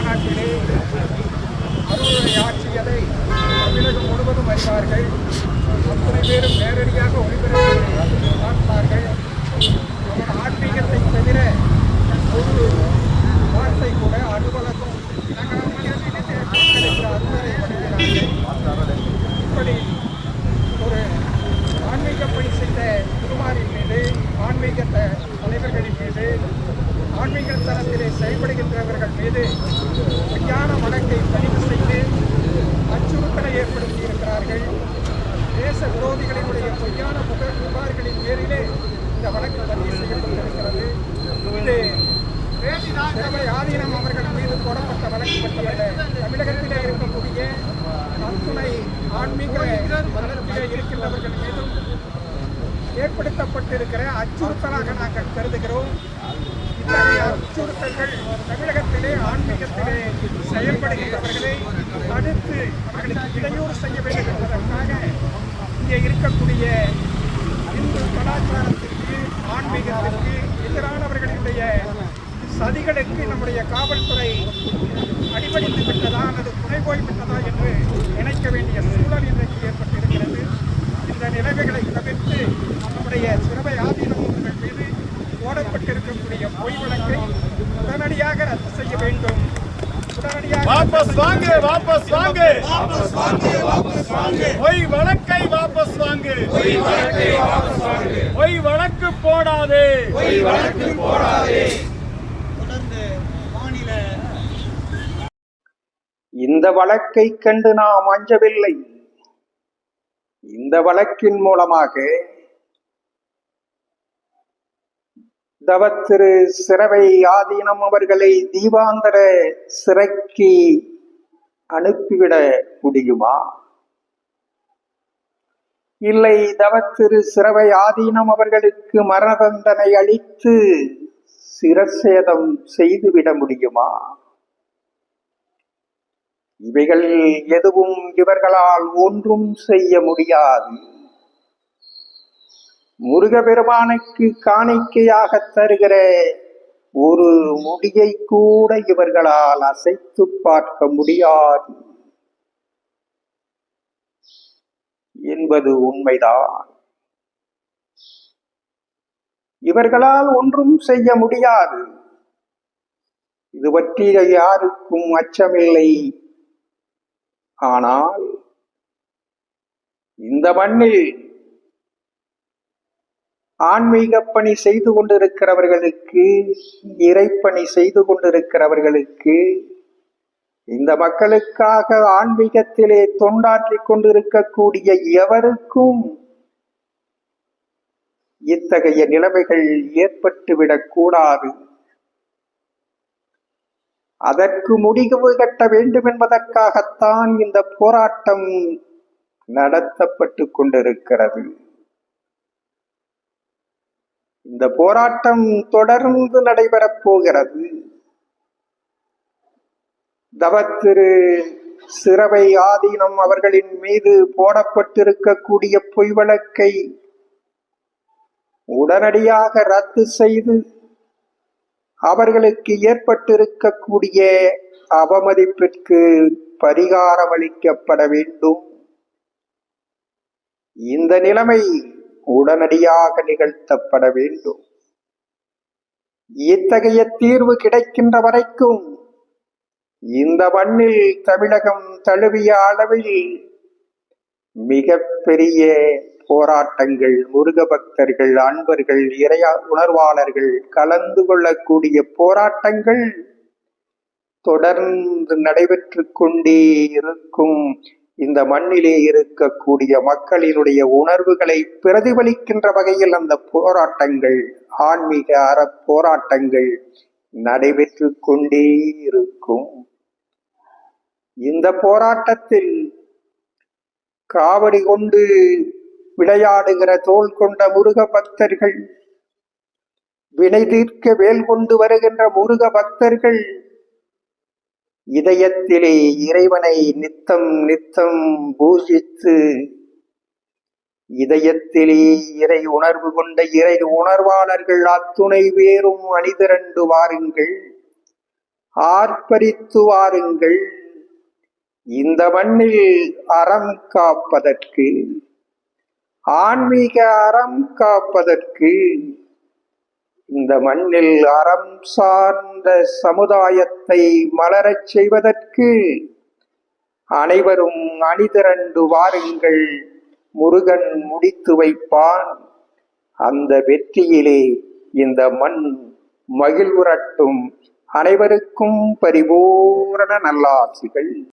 மாநாட்டிலே அறுவடை ஆட்சியதை தமிழகம் முழுவதும் அறிவார்கள். அத்தனை பேரும் நேரடியாக ஒளிபரப்பை பார்ப்பார்கள். அவர் ஆன்மீகத்தை தவிர ஒரு வார்த்தை கூட அலுவலகம் இப்படி ஒரு ஆன்மீக பணி செய்த குருமாரின் மீது, ஆன்மீக தலைவர்களின் மீது, ஆன்மீக தளத்திலே செயல்படுகின்றவர்கள் மீது பொய்யான வழக்கை பதிவு செய்து அச்சுறுத்தலை ஏற்படுத்தி இருக்கிறார்கள். தேச விரோதிகளினுடைய பொய்யான புகார்களின் பேரிலே இந்த வழக்கு பதிவு செய்யப்பட்டிருக்கிறது. இது சிறுவை ஆதீனம் அவர்கள் மீது போடப்பட்ட வழக்கு மட்டுமல்ல, தமிழகத்திலே இருக்கக்கூடிய அத்துணை ஆன்மீக மதத்திலே இருக்கின்றவர்கள் மீதும் ஏற்படுத்தப்பட்டிருக்கிற அச்சுறுத்தலாக நாங்கள் கருதுகிறோம். இத்தகைய அச்சுறுத்தல்கள் தமிழகத்திலே ஆன்மீகத்திலே செயல்படுகின்றவர்களை தடுத்து அவர்களுக்கு இடையூறு செய்ய வேண்டும் என்பதற்காக இங்கே இருக்கக்கூடிய இந்து கலாச்சாரத்திற்கு, ஆன்மீகத்திற்கு எதிரானவர்களுடைய சதிகளுக்கு நம்முடைய காவல்துறை அடிபணித்து விட்டதா அல்லது துணை போய்விட்டதா என்று நினைக்க வேண்டிய சூழல் இன்றைக்கு ஏற்பட்டிருக்கிறது. இந்த நிலைமைகளை தவிர்த்து நம்முடைய சிறுவை ஆதீனம் மீது போடப்பட்டிருக்கக்கூடிய பொய் வழக்கை உடனடியாக ரத்து செய்ய வேண்டும். உடனடியாக வாபஸ் வாங்க, வாபஸ் வாங்க, வாபஸ் வாங்க, வாபஸ் வாங்க. பொய் வழக்கை வாபஸ் வாங்க, பொய் வழக்கை வாபஸ் வாங்க. பொய் வழக்கு போடாதே, பொய் வழக்கு போடாதே. தொடர்ந்து மாநில இந்த வழக்கை கண்டு நாம் அஞ்சவில்லை. இந்த வழக்கின் மூலமாக தவத்திரு சிறுவை ஆதீனம் அவர்களை தீபாந்தர சிறைக்கு அனுப்பிவிட முடியுமா? இல்லை, தவத்திரு சிறுவை ஆதீனம் அவர்களுக்கு மரண தண்டனை அளித்து சிரச்சேதம் செய்துவிட முடியுமா? இவைகள் எதுவும் இவர்களால் ஒன்றும் செய்ய முடியாது. முருகப்பெருமானுக்கு காணிக்கையாக தருகிற ஒரு முடியை கூட இவர்களால் அசைத்து பார்க்க முடியாது என்பது உண்மைதான். இவர்களால் ஒன்றும் செய்ய முடியாது. இது பற்றிய யாருக்கும் அச்சமில்லை. ஆனால் இந்த மண்ணில் ஆன்மீக பணி செய்து கொண்டிருக்கிறவர்களுக்கு, இறைப்பணி செய்து கொண்டிருக்கிறவர்களுக்கு, இந்த மக்களுக்காக ஆன்மீகத்திலே தொண்டாற்றிக் கொண்டிருக்கக்கூடிய எவருக்கும் இத்தகைய நிலைமைகள் ஏற்பட்டுவிடக் கூடாது. அதற்கு முடிவு கட்ட வேண்டும் என்பதற்காகத்தான் இந்த போராட்டம் நடத்தப்பட்டு கொண்டிருக்கிறது. இந்த போராட்டம் தொடர்ந்து நடைபெறப் போகிறது. தவத்திரு சிறுவை ஆதீனம் அவர்களின் மீது போடப்பட்டிருக்கக்கூடிய பொய் வழக்கை உடனடியாக ரத்து செய்து அவர்களுக்கு ஏற்பட்டிருக்கக்கூடிய அவமதிப்பிற்கு பரிகாரம் அளிக்கப்பட வேண்டும். இந்த நிலைமை உடனடியாக நிகழ்த்தப்பட வேண்டும். இத்தகைய தீர்வு கிடைக்கின்ற வரைக்கும் இந்த மண்ணில் தமிழகம் தழுவிய அளவில் மிகப்பெரிய போராட்டங்கள், முருக பக்தர்கள், அன்பர்கள், இறைய உணர்வாளர்கள் கலந்து கொள்ளக்கூடிய போராட்டங்கள் தொடர்ந்து நடைபெற்று கொண்டே இருக்கும். இந்த மண்ணிலே இருக்கக்கூடிய மக்களினுடைய உணர்வுகளை பிரதிபலிக்கின்ற வகையில் அந்த போராட்டங்கள், ஆன்மீக அற போராட்டங்கள் நடைபெற்று கொண்டே இருக்கும். இந்த போராட்டத்தில் காவடி கொண்டு விளையாடுகிற தோள் கொண்ட முருக பக்தர்கள், வினை தீர்க்க வேல் கொண்டு வருகின்ற முருக பக்தர்கள் இதயத்திலே இறைவனை நித்தம் நித்தம் பூஜித்து, இதயத்திலே இறை உணர்வு கொண்ட இறை உணர்வாளர்கள் அத்துணை பேரும் அணிதிரண்டு வாருங்கள். ஆர்ப்பரித்து வாருங்கள். இந்த மண்ணில் அறம் காப்பதற்கு, ஆன்மீக அறம் காப்பதற்கு, இந்த மண்ணில் அறம் சார்ந்த சமுதாயத்தை மலரச் செய்வதற்கு அனைவரும் அணிதிரண்டு வாருங்கள். முருகன் முடித்து வைப்பான். அந்த வெற்றியிலே இந்த மண் மகிழ்வுறட்டும். அனைவருக்கும் பரிபூரண நல்லாசிகள்.